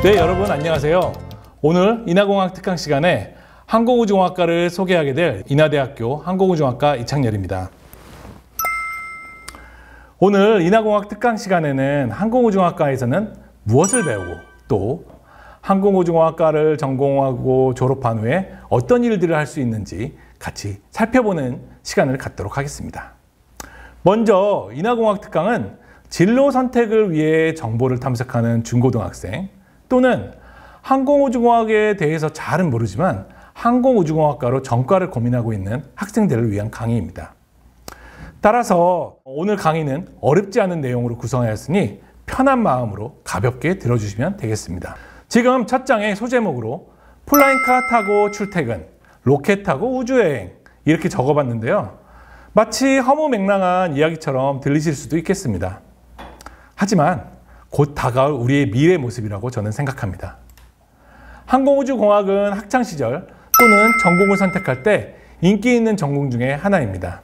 네, 여러분 안녕하세요. 오늘 인하공학 특강 시간에 항공우주공학과를 소개하게 될 인하대학교 항공우주공학과 이창렬입니다. 오늘 인하공학 특강 시간에는 항공우주공학과에서는 무엇을 배우고 또 항공우주공학과를 전공하고 졸업한 후에 어떤 일들을 할 수 있는지 같이 살펴보는 시간을 갖도록 하겠습니다. 먼저 인하공학 특강은 진로 선택을 위해 정보를 탐색하는 중고등학생 또는 항공우주공학에 대해서 잘은 모르지만 항공우주공학과로 전과를 고민하고 있는 학생들을 위한 강의입니다. 따라서 오늘 강의는 어렵지 않은 내용으로 구성하였으니 편한 마음으로 가볍게 들어주시면 되겠습니다. 지금 첫 장의 소제목으로 플라잉카 타고 출퇴근, 로켓 타고 우주여행 이렇게 적어봤는데요. 마치 허무맹랑한 이야기처럼 들리실 수도 있겠습니다. 하지만 곧 다가올 우리의 미래 모습이라고 저는 생각합니다. 항공우주공학은 학창시절 또는 전공을 선택할 때 인기 있는 전공 중에 하나입니다.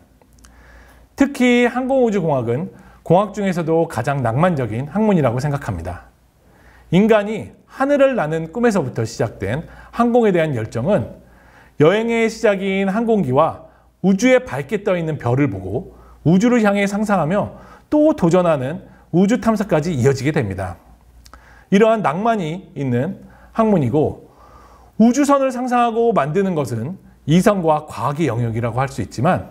특히 항공우주공학은 공학 중에서도 가장 낭만적인 학문이라고 생각합니다. 인간이 하늘을 나는 꿈에서부터 시작된 항공에 대한 열정은 여행의 시작인 항공기와 우주에 밝게 떠있는 별을 보고 우주를 향해 상상하며 또 도전하는 우주 탐사까지 이어지게 됩니다. 이러한 낭만이 있는 학문이고 우주선을 상상하고 만드는 것은 이성과 과학의 영역이라고 할 수 있지만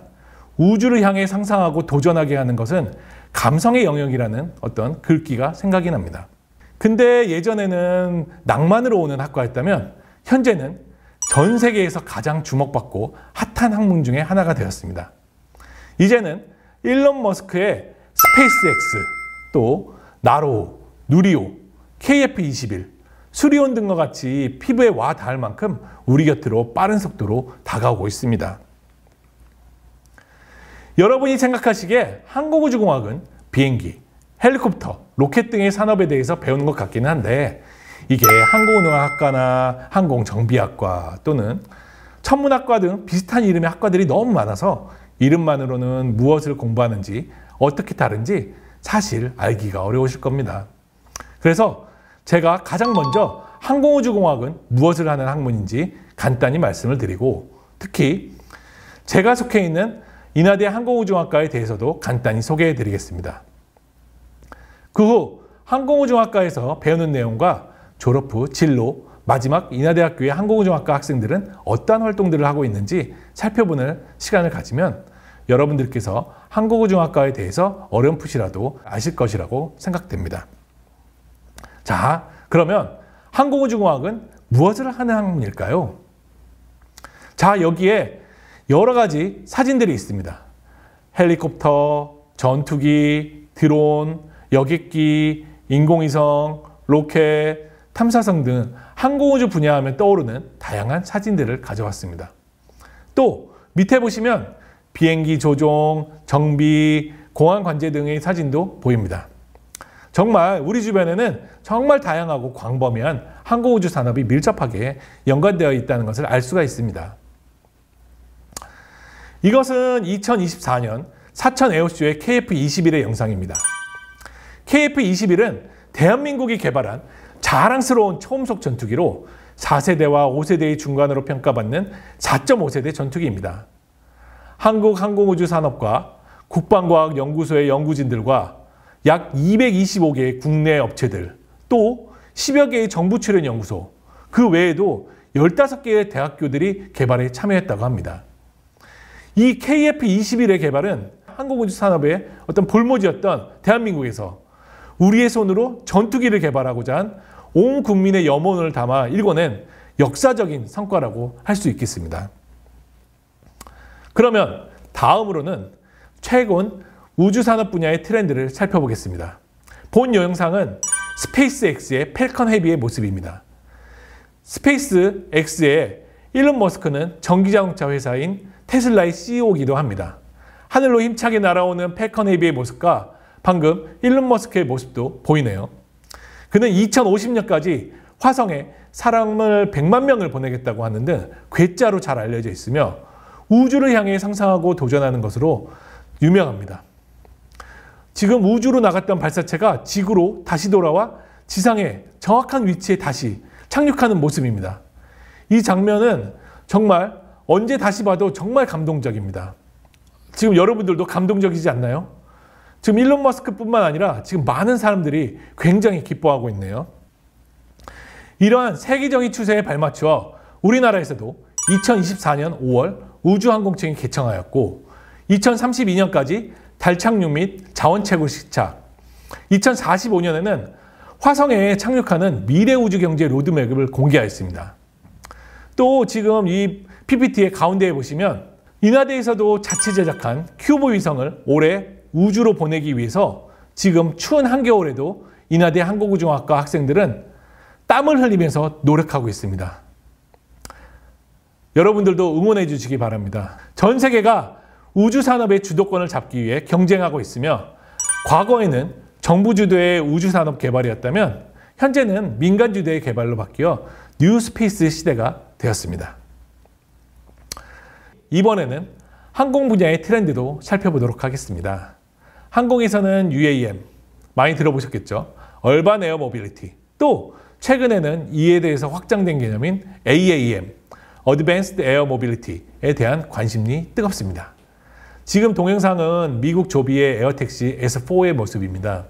우주를 향해 상상하고 도전하게 하는 것은 감성의 영역이라는 어떤 글귀가 생각이 납니다. 근데 예전에는 낭만으로 오는 학과였다면 현재는 전 세계에서 가장 주목받고 핫한 학문 중에 하나가 되었습니다. 이제는 일론 머스크의 스페이스X, 또 나로호, 누리호, KF-21, 수리온 등과 같이 피부에 와 닿을 만큼 우리 곁으로 빠른 속도로 다가오고 있습니다. 여러분이 생각하시기에 항공우주공학은 비행기, 헬리콥터, 로켓 등의 산업에 대해서 배우는 것 같기는 한데 이게 항공운항학과나 항공정비학과 또는 천문학과 등 비슷한 이름의 학과들이 너무 많아서 이름만으로는 무엇을 공부하는지 어떻게 다른지 사실 알기가 어려우실 겁니다. 그래서 제가 가장 먼저 항공우주공학은 무엇을 하는 학문인지 간단히 말씀을 드리고 특히 제가 속해 있는 인하대 항공우주공학과에 대해서도 간단히 소개해 드리겠습니다. 그 후 항공우주공학과에서 배우는 내용과 졸업 후 진로, 마지막 인하대학교의 항공우주공학과 학생들은 어떠한 활동들을 하고 있는지 살펴보는 시간을 가지면 여러분들께서 항공우주공학과에 대해서 어렴풋이라도 아실 것이라고 생각됩니다. 자, 그러면 항공우주공학은 무엇을 하는 학문일까요? 자, 여기에 여러 가지 사진들이 있습니다. 헬리콥터, 전투기, 드론, 여객기, 인공위성, 로켓, 탐사선 등 항공우주 분야 하면 떠오르는 다양한 사진들을 가져왔습니다. 또 밑에 보시면 비행기 조종, 정비, 공항 관제 등의 사진도 보입니다. 정말 우리 주변에는 정말 다양하고 광범위한 항공우주 산업이 밀접하게 연관되어 있다는 것을 알 수가 있습니다. 이것은 2024년 사천 에어쇼의 KF-21의 영상입니다. KF-21은 대한민국이 개발한 자랑스러운 초음속 전투기로 4세대와 5세대의 중간으로 평가받는 4.5세대 전투기입니다. 한국항공우주산업과 국방과학연구소의 연구진들과 약 225개의 국내 업체들, 또 10여 개의 정부 출연 연구소, 그 외에도 15개의 대학교들이 개발에 참여했다고 합니다. 이 KF-21의 개발은 항공우주 산업의 어떤 볼모지였던 대한민국에서 우리의 손으로 전투기를 개발하고자 한 온 국민의 염원을 담아 일궈낸 역사적인 성과라고 할 수 있겠습니다. 그러면 다음으로는 최근 우주산업 분야의 트렌드를 살펴보겠습니다. 본 영상은 스페이스X의 펠컨 헤비의 모습입니다. 스페이스X의 일론 머스크는 전기자동차 회사인 테슬라의 CEO이기도 합니다. 하늘로 힘차게 날아오는 펠컨 헤비의 모습과 방금 일론 머스크의 모습도 보이네요. 그는 2050년까지 화성에 사람을 100만 명을 보내겠다고 하는 등 괴짜로 잘 알려져 있으며 우주를 향해 상상하고 도전하는 것으로 유명합니다. 지금 우주로 나갔던 발사체가 지구로 다시 돌아와 지상에 정확한 위치에 다시 착륙하는 모습입니다. 이 장면은 정말 언제 다시 봐도 정말 감동적입니다. 지금 여러분들도 감동적이지 않나요? 지금 일론 머스크뿐만 아니라 지금 많은 사람들이 굉장히 기뻐하고 있네요. 이러한 세계적인 추세에 발맞추어 우리나라에서도 2024년 5월 우주항공청이 개청하였고 2032년까지 달 착륙 및 자원 채굴 시착, 2045년에는 화성에 착륙하는 미래 우주 경제 로드맵을 공개하였습니다. 또 지금 이 PPT의 가운데에 보시면 인하대에서도 자체 제작한 큐브 위성을 올해 우주로 보내기 위해서 지금 추운 한겨울에도 인하대 항공우주공학과 학생들은 땀을 흘리면서 노력하고 있습니다. 여러분들도 응원해 주시기 바랍니다. 전 세계가 우주산업의 주도권을 잡기 위해 경쟁하고 있으며 과거에는 정부 주도의 우주산업 개발이었다면 현재는 민간 주도의 개발로 바뀌어 뉴스페이스 시대가 되었습니다. 이번에는 항공 분야의 트렌드도 살펴보도록 하겠습니다. 항공에서는 UAM, 많이 들어보셨겠죠? 얼반 에어 모빌리티, 또 최근에는 이에 대해서 확장된 개념인 AAM, Advanced Air Mobility에 대한 관심이 뜨겁습니다. 지금 동영상은 미국 조비의 에어택시 S4의 모습입니다.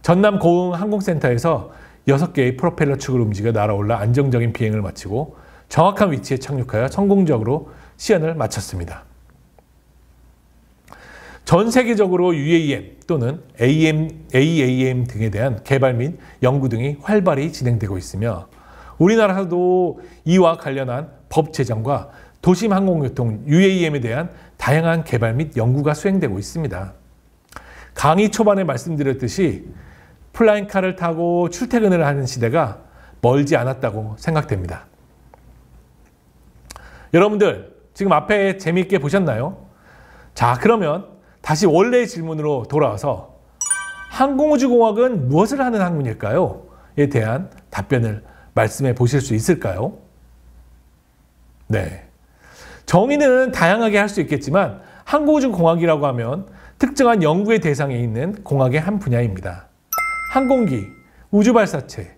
전남 고흥 항공센터에서 6개의 프로펠러 축을 움직여 날아올라 안정적인 비행을 마치고 정확한 위치에 착륙하여 성공적으로 시연을 마쳤습니다. 전 세계적으로 UAM 또는 AAM 등에 대한 개발 및 연구 등이 활발히 진행되고 있으며 우리나라도 이와 관련한 법 제정과 도심 항공교통 UAM에 대한 다양한 개발 및 연구가 수행되고 있습니다. 강의 초반에 말씀드렸듯이 플라잉카를 타고 출퇴근을 하는 시대가 멀지 않았다고 생각됩니다. 여러분들 지금 앞에 재미있게 보셨나요? 자, 그러면 다시 원래의 질문으로 돌아와서 항공우주공학은 무엇을 하는 학문일까요? 에 대한 답변을 말씀해 보실 수 있을까요? 네. 정의는 다양하게 할 수 있겠지만 항공우주공학이라고 하면 특정한 연구의 대상에 있는 공학의 한 분야입니다. 항공기, 우주발사체,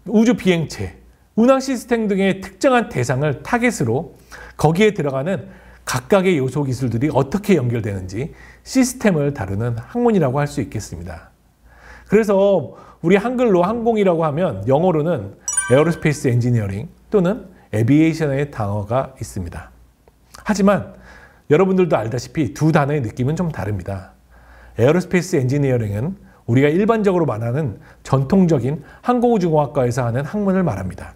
우주비행체, 운항 시스템 등의 특정한 대상을 타겟으로 거기에 들어가는 각각의 요소 기술들이 어떻게 연결되는지 시스템을 다루는 학문이라고 할 수 있겠습니다. 그래서 우리 한글로 항공이라고 하면 영어로는 에어로스페이스 엔지니어링 또는 에비에이션의 단어가 있습니다. 하지만 여러분들도 알다시피 두 단어의 느낌은 좀 다릅니다. 에어로스페이스 엔지니어링은 우리가 일반적으로 말하는 전통적인 항공우주공학과에서 하는 학문을 말합니다.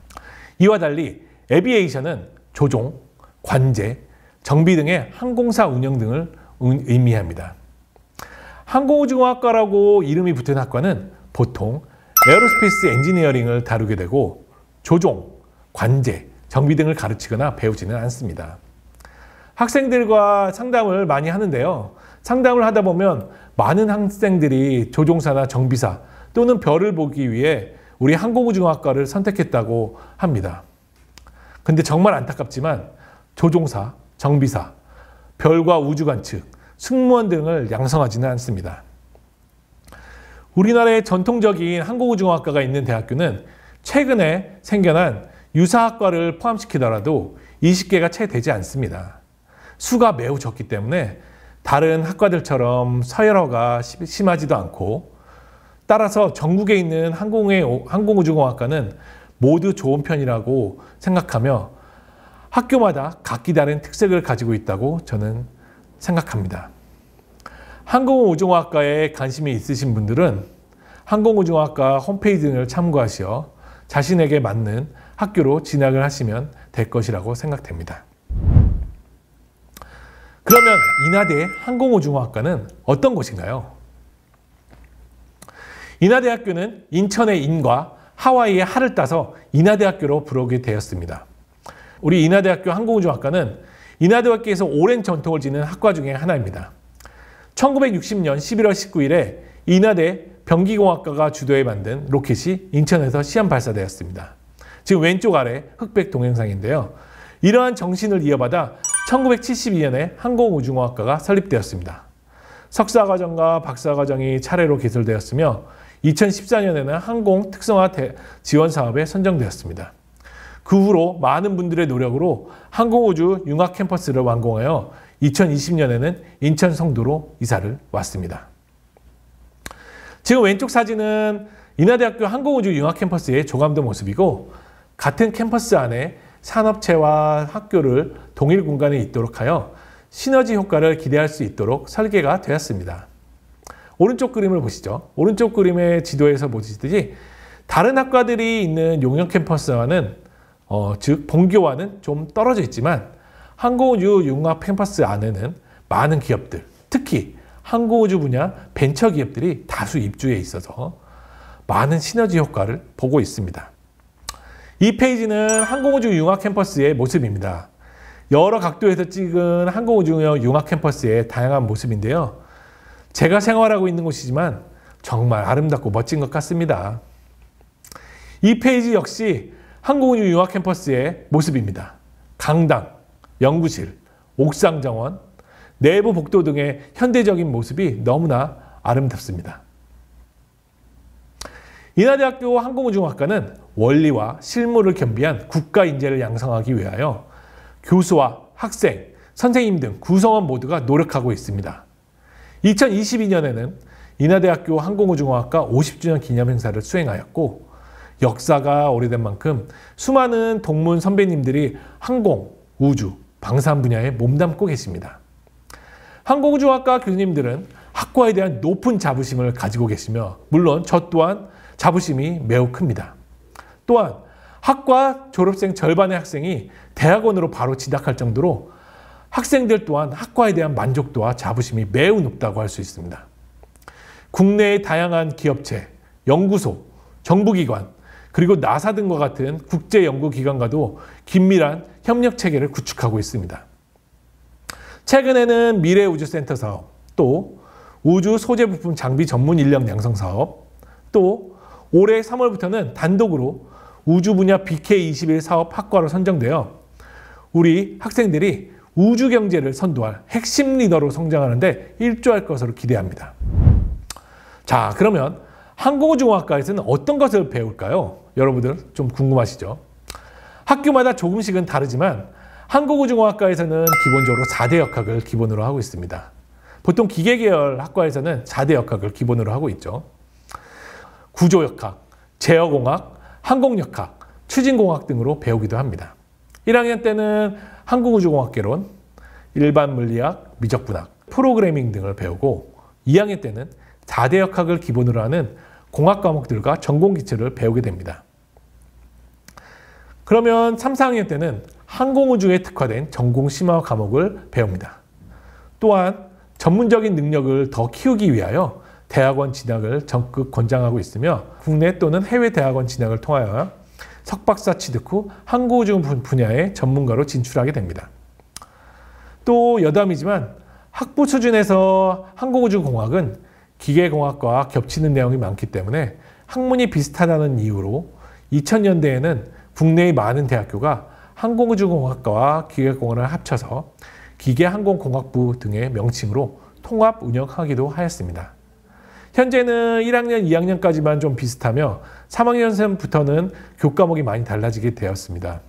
이와 달리 에비에이션은 조종, 관제, 정비 등의 항공사 운영 등을 의미합니다. 항공우주공학과라고 이름이 붙은 학과는 보통 에어로스페이스 엔지니어링을 다루게 되고 조종, 관제, 정비 등을 가르치거나 배우지는 않습니다. 학생들과 상담을 많이 하는데요. 상담을 하다 보면 많은 학생들이 조종사나 정비사 또는 별을 보기 위해 우리 항공우주공학과를 선택했다고 합니다. 근데 정말 안타깝지만 조종사, 정비사, 별과 우주 관측, 승무원 등을 양성하지는 않습니다. 우리나라의 전통적인 항공우주공학과가 있는 대학교는 최근에 생겨난 유사학과를 포함시키더라도 20개가 채 되지 않습니다. 수가 매우 적기 때문에 다른 학과들처럼 서열화가 심하지도 않고 따라서 전국에 있는 항공우주공학과는 모두 좋은 편이라고 생각하며 학교마다 각기 다른 특색을 가지고 있다고 저는 생각합니다. 항공우주공학과에 관심이 있으신 분들은 항공우주공학과 홈페이지 등을 참고하시어 자신에게 맞는 학교로 진학을 하시면 될 것이라고 생각됩니다. 그러면 인하대 항공우주공학과는 어떤 곳인가요? 인하대학교는 인천의 인과 하와이의 하를 따서 인하대학교로 부르게 되었습니다. 우리 인하대학교 항공우주학과는 인하대학교에서 오랜 전통을 지닌 학과 중에 하나입니다. 1960년 11월 19일에 인하대 병기공학과가 주도해 만든 로켓이 인천에서 시험 발사되었습니다. 지금 왼쪽 아래 흑백 동영상인데요. 이러한 정신을 이어받아 1972년에 항공우주공학과가 설립되었습니다. 석사과정과 박사과정이 차례로 개설되었으며 2014년에는 항공 특성화 지원 사업에 선정되었습니다. 그 후로 많은 분들의 노력으로 항공우주 융합 캠퍼스를 완공하여 2020년에는 인천 성도로 이사를 왔습니다. 지금 왼쪽 사진은 인하대학교 항공우주 융합 캠퍼스의 조감도 모습이고, 같은 캠퍼스 안에 산업체와 학교를 동일 공간에 있도록 하여 시너지 효과를 기대할 수 있도록 설계가 되었습니다. 오른쪽 그림을 보시죠. 오른쪽 그림의 지도에서 보시듯이 다른 학과들이 있는 용역 캠퍼스와는 즉 본교와는 좀 떨어져 있지만, 항공우주 융합 캠퍼스 안에는 많은 기업들, 특히 항공우주 분야 벤처 기업들이 다수 입주해 있어서 많은 시너지 효과를 보고 있습니다. 이 페이지는 항공우주 융합 캠퍼스의 모습입니다. 여러 각도에서 찍은 항공우주 융합 캠퍼스의 다양한 모습인데요. 제가 생활하고 있는 곳이지만 정말 아름답고 멋진 것 같습니다. 이 페이지 역시 항공우주 융합 캠퍼스의 모습입니다. 강당, 연구실, 옥상 정원, 내부 복도 등의 현대적인 모습이 너무나 아름답습니다. 인하대학교 항공우주학과는 원리와 실무를 겸비한 국가 인재를 양성하기 위하여 교수와 학생, 선생님 등 구성원 모두가 노력하고 있습니다. 2022년에는 인하대학교 항공우주공학과 50주년 기념 행사를 수행하였고, 역사가 오래된 만큼 수많은 동문 선배님들이 항공, 우주, 방산 분야에 몸담고 계십니다. 항공우주학과 교수님들은 학과에 대한 높은 자부심을 가지고 계시며, 물론 저 또한 자부심이 매우 큽니다. 또한 학과 졸업생 절반의 학생이 대학원으로 바로 진학할 정도로 학생들 또한 학과에 대한 만족도와 자부심이 매우 높다고 할 수 있습니다. 국내의 다양한 기업체, 연구소, 정부기관, 그리고 나사 등과 같은 국제연구기관과도 긴밀한 협력체계를 구축하고 있습니다. 최근에는 미래우주센터 사업, 또 우주 소재부품 장비 전문 인력 양성 사업, 또 올해 3월부터는 단독으로 우주 분야 BK21 사업 학과로 선정되어 우리 학생들이 우주 경제를 선도할 핵심 리더로 성장하는 데 일조할 것으로 기대합니다. 자, 그러면 항공우주공학과에서는 어떤 것을 배울까요? 여러분들 좀 궁금하시죠? 학교마다 조금씩은 다르지만 항공우주공학과에서는 기본적으로 4대 역학을 기본으로 하고 있습니다. 보통 기계계열 학과에서는 4대 역학을 기본으로 하고 있죠. 구조역학, 제어공학, 항공역학, 추진공학 등으로 배우기도 합니다. 1학년 때는 항공우주공학개론, 일반 물리학, 미적분학, 프로그래밍 등을 배우고, 2학년 때는 4대 역학을 기본으로 하는 공학 과목들과 전공기초를 배우게 됩니다. 그러면 3, 4학년 때는 항공우주에 특화된 전공 심화 과목을 배웁니다. 또한 전문적인 능력을 더 키우기 위하여 대학원 진학을 적극 권장하고 있으며, 국내 또는 해외 대학원 진학을 통하여 석박사 취득 후 항공우주 분야의 전문가로 진출하게 됩니다. 또 여담이지만 학부 수준에서 항공우주공학은 기계공학과 겹치는 내용이 많기 때문에 학문이 비슷하다는 이유로 2000년대에는 국내의 많은 대학교가 항공우주공학과와 기계공학을 합쳐서 기계항공공학부 등의 명칭으로 통합 운영하기도 하였습니다. 현재는 1학년, 2학년까지만 좀 비슷하며 3학년부터는 교과목이 많이 달라지게 되었습니다.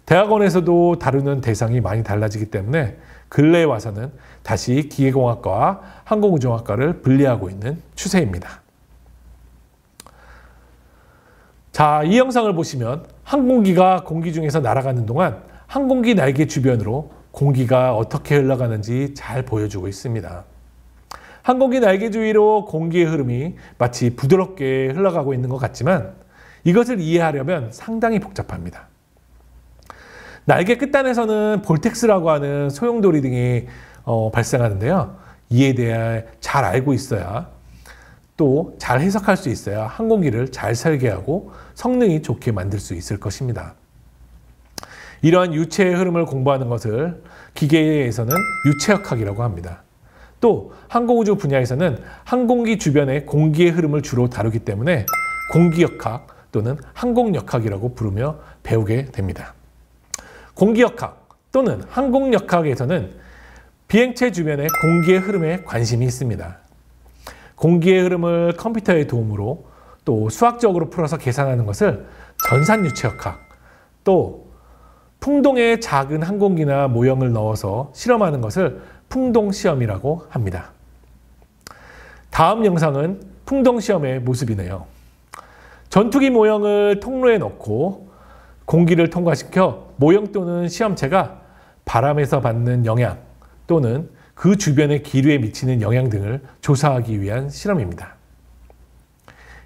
대학원에서도 다루는 대상이 많이 달라지기 때문에 근래에 와서는 다시 기계공학과와 항공우주학과를 분리하고 있는 추세입니다. 자, 이 영상을 보시면 항공기가 공기 중에서 날아가는 동안 항공기 날개 주변으로 공기가 어떻게 흘러가는지 잘 보여주고 있습니다. 항공기 날개 주위로 공기의 흐름이 마치 부드럽게 흘러가고 있는 것 같지만 이것을 이해하려면 상당히 복잡합니다. 날개 끝단에서는 볼텍스라고 하는 소용돌이 등이 발생하는데요. 이에 대해 잘 알고 있어야, 또 잘 해석할 수 있어야 항공기를 잘 설계하고 성능이 좋게 만들 수 있을 것입니다. 이러한 유체의 흐름을 공부하는 것을 기계에서는 유체역학이라고 합니다. 또 항공우주 분야에서는 항공기 주변의 공기의 흐름을 주로 다루기 때문에 공기역학 또는 항공역학이라고 부르며 배우게 됩니다. 공기역학 또는 항공역학에서는 비행체 주변의 공기의 흐름에 관심이 있습니다. 공기의 흐름을 컴퓨터의 도움으로 또 수학적으로 풀어서 계산하는 것을 전산유체역학, 또 풍동에 작은 항공기나 모형을 넣어서 실험하는 것을 풍동시험이라고 합니다. 다음 영상은 풍동시험의 모습이네요. 전투기 모형을 통로에 넣고 공기를 통과시켜 모형 또는 시험체가 바람에서 받는 영향 또는 그 주변의 기류에 미치는 영향 등을 조사하기 위한 실험입니다.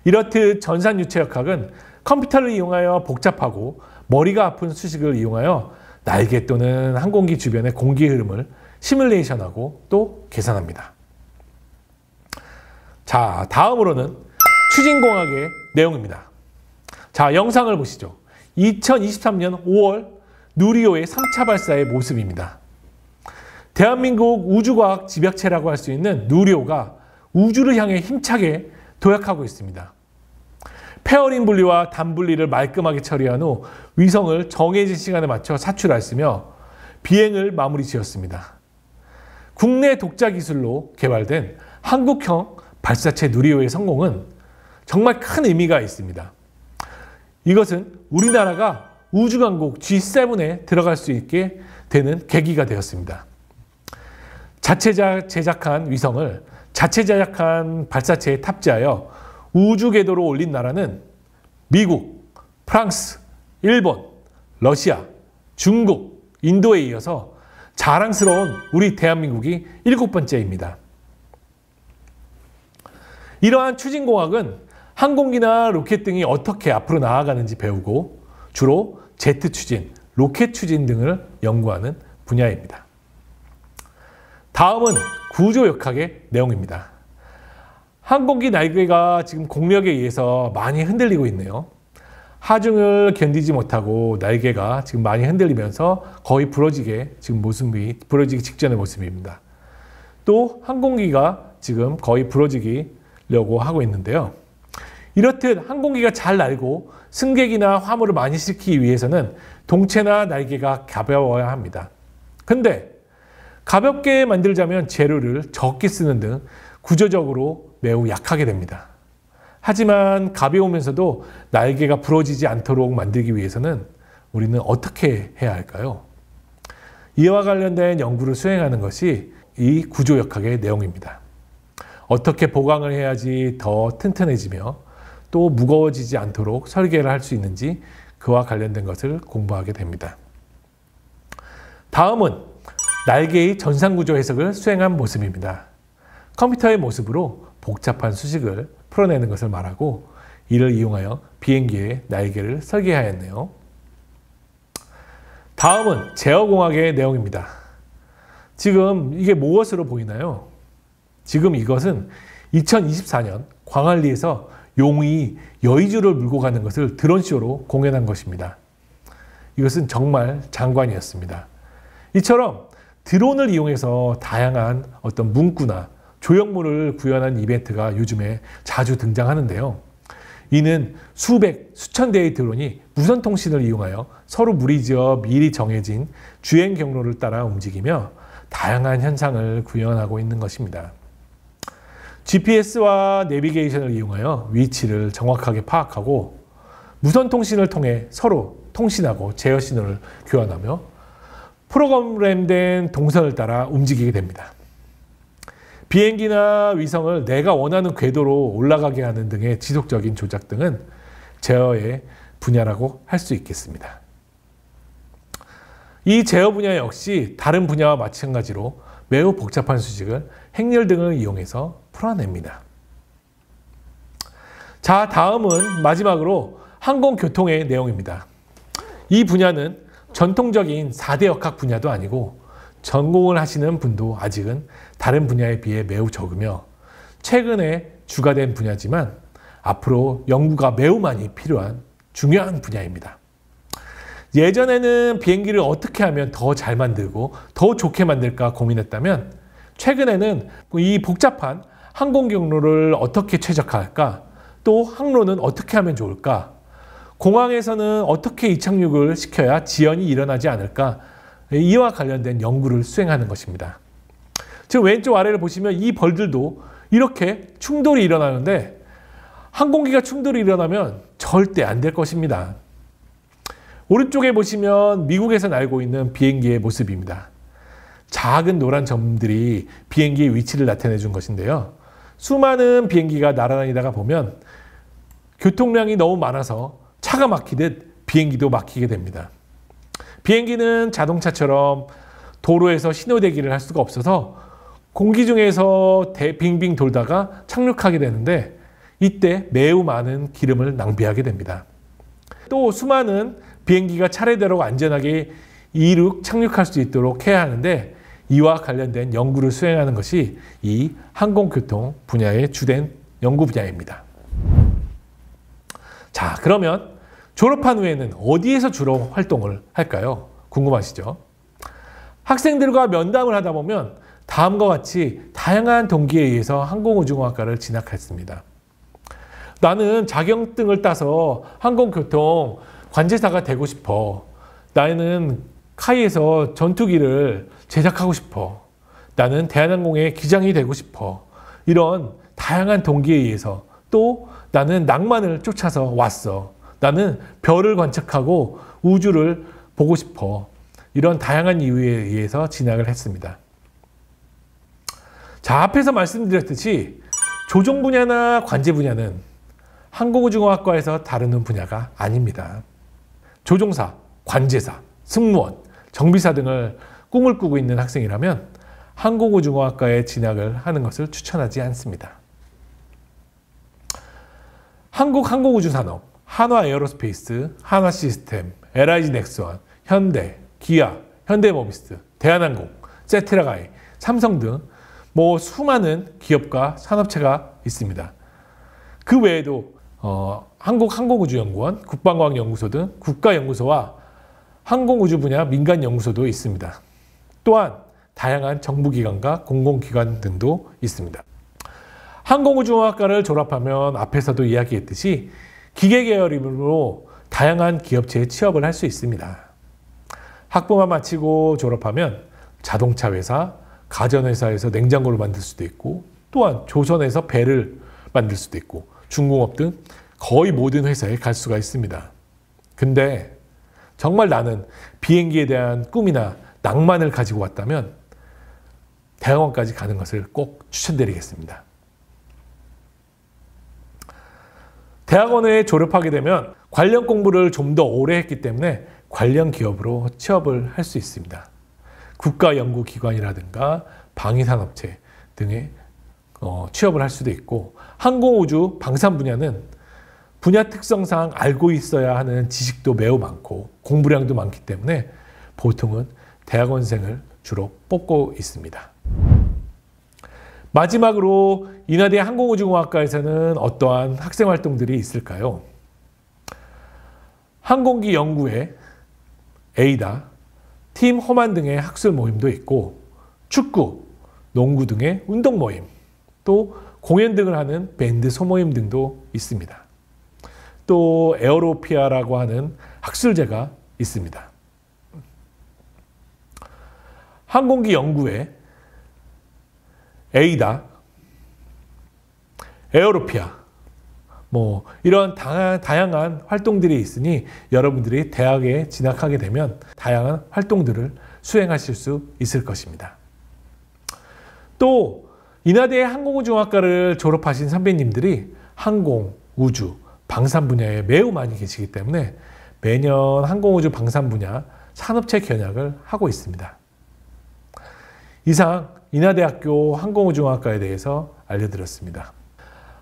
이렇듯 전산유체역학은 컴퓨터를 이용하여 복잡하고 머리가 아픈 수식을 이용하여 날개 또는 항공기 주변의 공기 흐름을 시뮬레이션하고 또 계산합니다. 자, 다음으로는 추진공학의 내용입니다. 자, 영상을 보시죠. 2023년 5월 누리호의 3차 발사의 모습입니다. 대한민국 우주과학 집약체라고 할 수 있는 누리호가 우주를 향해 힘차게 도약하고 있습니다. 페어링 분리와 단 분리를 말끔하게 처리한 후 위성을 정해진 시간에 맞춰 사출하였으며 비행을 마무리 지었습니다. 국내 독자 기술로 개발된 한국형 발사체 누리호의 성공은 정말 큰 의미가 있습니다. 이것은 우리나라가 우주강국 G7에 들어갈 수 있게 되는 계기가 되었습니다. 자체 제작한 위성을 자체 제작한 발사체에 탑재하여 우주 궤도로 올린 나라는 미국, 프랑스, 일본, 러시아, 중국, 인도에 이어서 자랑스러운 우리 대한민국이 7번째입니다. 이러한 추진공학은 항공기나 로켓 등이 어떻게 앞으로 나아가는지 배우고 주로 제트 추진, 로켓 추진 등을 연구하는 분야입니다. 다음은 구조역학의 내용입니다. 항공기 날개가 지금 공력에 의해서 많이 흔들리고 있네요. 하중을 견디지 못하고 날개가 지금 많이 흔들리면서 거의 부러지기 직전의 모습입니다. 또 항공기가 지금 거의 부러지려고 하고 있는데요. 이렇듯 항공기가 잘 날고 승객이나 화물을 많이 싣기 위해서는 동체나 날개가 가벼워야 합니다. 근데 가볍게 만들자면 재료를 적게 쓰는 등 구조적으로 매우 약하게 됩니다. 하지만 가벼우면서도 날개가 부러지지 않도록 만들기 위해서는 우리는 어떻게 해야 할까요? 이와 관련된 연구를 수행하는 것이 이 구조역학의 내용입니다. 어떻게 보강을 해야지 더 튼튼해지며 또 무거워지지 않도록 설계를 할 수 있는지 그와 관련된 것을 공부하게 됩니다. 다음은 날개의 전상구조 해석을 수행한 모습입니다. 컴퓨터의 모습으로 복잡한 수식을 풀어내는 것을 말하고 이를 이용하여 비행기의 날개를 설계하였네요. 다음은 제어공학의 내용입니다. 지금 이게 무엇으로 보이나요? 지금 이것은 2024년 광안리에서 용이 여의주를 물고 가는 것을 드론쇼로 공연한 것입니다. 이것은 정말 장관이었습니다. 이처럼 드론을 이용해서 다양한 어떤 문구나 조형물을 구현한 이벤트가 요즘에 자주 등장하는데요. 이는 수백, 수천 대의 드론이 무선 통신을 이용하여 서로 무리지어 미리 정해진 주행 경로를 따라 움직이며 다양한 현상을 구현하고 있는 것입니다. GPS와 내비게이션을 이용하여 위치를 정확하게 파악하고 무선 통신을 통해 서로 통신하고 제어 신호를 교환하며 프로그램된 동선을 따라 움직이게 됩니다. 비행기나 위성을 내가 원하는 궤도로 올라가게 하는 등의 지속적인 조작 등은 제어의 분야라고 할 수 있겠습니다. 이 제어 분야 역시 다른 분야와 마찬가지로 매우 복잡한 수식을 행렬 등을 이용해서 풀어냅니다. 자, 다음은 마지막으로 항공교통의 내용입니다. 이 분야는 전통적인 4대 역학 분야도 아니고 전공을 하시는 분도 아직은 다른 분야에 비해 매우 적으며 최근에 주가된 분야지만 앞으로 연구가 매우 많이 필요한 중요한 분야입니다. 예전에는 비행기를 어떻게 하면 더 잘 만들고 더 좋게 만들까 고민했다면 최근에는 이 복잡한 항공 경로를 어떻게 최적화할까, 또 항로는 어떻게 하면 좋을까, 공항에서는 어떻게 이착륙을 시켜야 지연이 일어나지 않을까, 이와 관련된 연구를 수행하는 것입니다. 지금 왼쪽 아래를 보시면 이 벌들도 이렇게 충돌이 일어나는데 항공기가 충돌이 일어나면 절대 안 될 것입니다. 오른쪽에 보시면 미국에서 날고 있는 비행기의 모습입니다. 작은 노란 점들이 비행기의 위치를 나타내 준 것인데요. 수많은 비행기가 날아다니다가 보면 교통량이 너무 많아서 차가 막히듯 비행기도 막히게 됩니다. 비행기는 자동차처럼 도로에서 신호대기를 할 수가 없어서 공기 중에서 빙빙 돌다가 착륙하게 되는데 이때 매우 많은 기름을 낭비하게 됩니다. 또 수많은 비행기가 차례대로 안전하게 이륙, 착륙할 수 있도록 해야 하는데 이와 관련된 연구를 수행하는 것이 이 항공교통 분야의 주된 연구 분야입니다. 자, 그러면 졸업한 후에는 어디에서 주로 활동을 할까요? 궁금하시죠? 학생들과 면담을 하다 보면 다음과 같이 다양한 동기에 의해서 항공우주공학과를 진학했습니다. 나는 자격증을 따서 항공교통 관제사가 되고 싶어. 나는 카이에서 전투기를 제작하고 싶어. 나는 대한항공의 기장이 되고 싶어. 이런 다양한 동기에 의해서 또 나는 낭만을 쫓아서 왔어. 나는 별을 관측하고 우주를 보고 싶어. 이런 다양한 이유에 의해서 진학을 했습니다. 자, 앞에서 말씀드렸듯이 조종 분야나 관제 분야는 항공우주공학과에서 다루는 분야가 아닙니다. 조종사, 관제사, 승무원, 정비사 등을 꿈을 꾸고 있는 학생이라면 항공우주공학과에 진학을 하는 것을 추천하지 않습니다. 한국항공우주산업, 한화에어로스페이스, 한화시스템, LIG 넥스원, 현대, 기아, 현대모비스, 대한항공, 세트라가이, 삼성 등 수많은 기업과 산업체가 있습니다. 그 외에도 한국항공우주연구원, 국방과학연구소 등 국가연구소와 항공우주 분야 민간연구소도 있습니다. 또한 다양한 정부기관과 공공기관 등도 있습니다. 항공우주공학과를 졸업하면 앞에서도 이야기했듯이 기계계열임으로 다양한 기업체에 취업을 할 수 있습니다. 학부만 마치고 졸업하면 자동차 회사, 가전회사에서 냉장고를 만들 수도 있고 또한 조선에서 배를 만들 수도 있고 중공업 등 거의 모든 회사에 갈 수가 있습니다. 근데 정말 나는 비행기에 대한 꿈이나 낭만을 가지고 왔다면 대학원까지 가는 것을 꼭 추천드리겠습니다. 대학원에 졸업하게 되면 관련 공부를 좀 더 오래 했기 때문에 관련 기업으로 취업을 할 수 있습니다. 국가연구기관이라든가 방위산업체 등에 취업을 할 수도 있고 항공우주 방산 분야는 분야 특성상 알고 있어야 하는 지식도 매우 많고 공부량도 많기 때문에 보통은 대학원생을 주로 뽑고 있습니다. 마지막으로 인하대 항공우주공학과에서는 어떠한 학생활동들이 있을까요? 항공기 연구회, 에이다, 팀 호만 등의 학술 모임도 있고 축구, 농구 등의 운동 모임, 또 공연 등을 하는 밴드 소모임 등도 있습니다. 또 에어로피아라고 하는 학술제가 있습니다. 항공기 연구회, 에이다, 에어로피아 이런 다양한 활동들이 있으니 여러분들이 대학에 진학하게 되면 다양한 활동들을 수행하실 수 있을 것입니다. 또 인하대 항공우주공학과를 졸업하신 선배님들이 항공, 우주, 방산 분야에 매우 많이 계시기 때문에 매년 항공우주 방산 분야 산업체 견학을 하고 있습니다. 이상 인하대학교 항공우주공학과에 대해서 알려드렸습니다.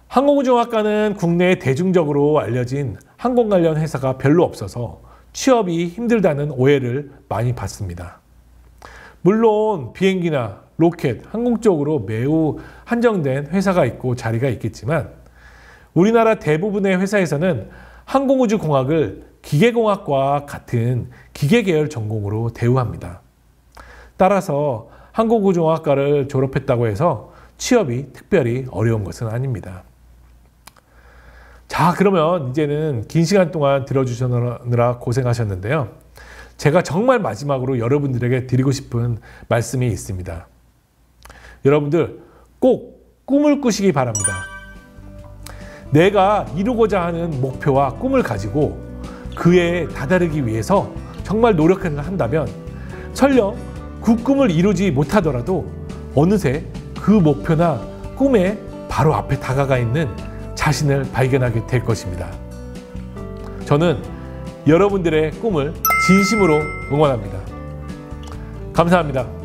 항공우주공학과는 국내에 대중적으로 알려진 항공 관련 회사가 별로 없어서 취업이 힘들다는 오해를 많이 받습니다. 물론 비행기나 로켓, 항공 쪽으로 매우 한정된 회사가 있고 자리가 있겠지만 우리나라 대부분의 회사에서는 항공우주공학을 기계공학과 같은 기계계열 전공으로 대우합니다. 따라서 항공우주공학과를 졸업했다고 해서 취업이 특별히 어려운 것은 아닙니다. 자, 그러면 이제는 긴 시간 동안 들어주시느라 고생하셨는데요. 제가 정말 마지막으로 여러분들에게 드리고 싶은 말씀이 있습니다. 여러분들 꼭 꿈을 꾸시기 바랍니다. 내가 이루고자 하는 목표와 꿈을 가지고 그에 다다르기 위해서 정말 노력을 한다면 설령 그 꿈을 이루지 못하더라도 어느새 그 목표나 꿈의 바로 앞에 다가가 있는 자신을 발견하게 될 것입니다. 저는 여러분들의 꿈을 진심으로 응원합니다. 감사합니다.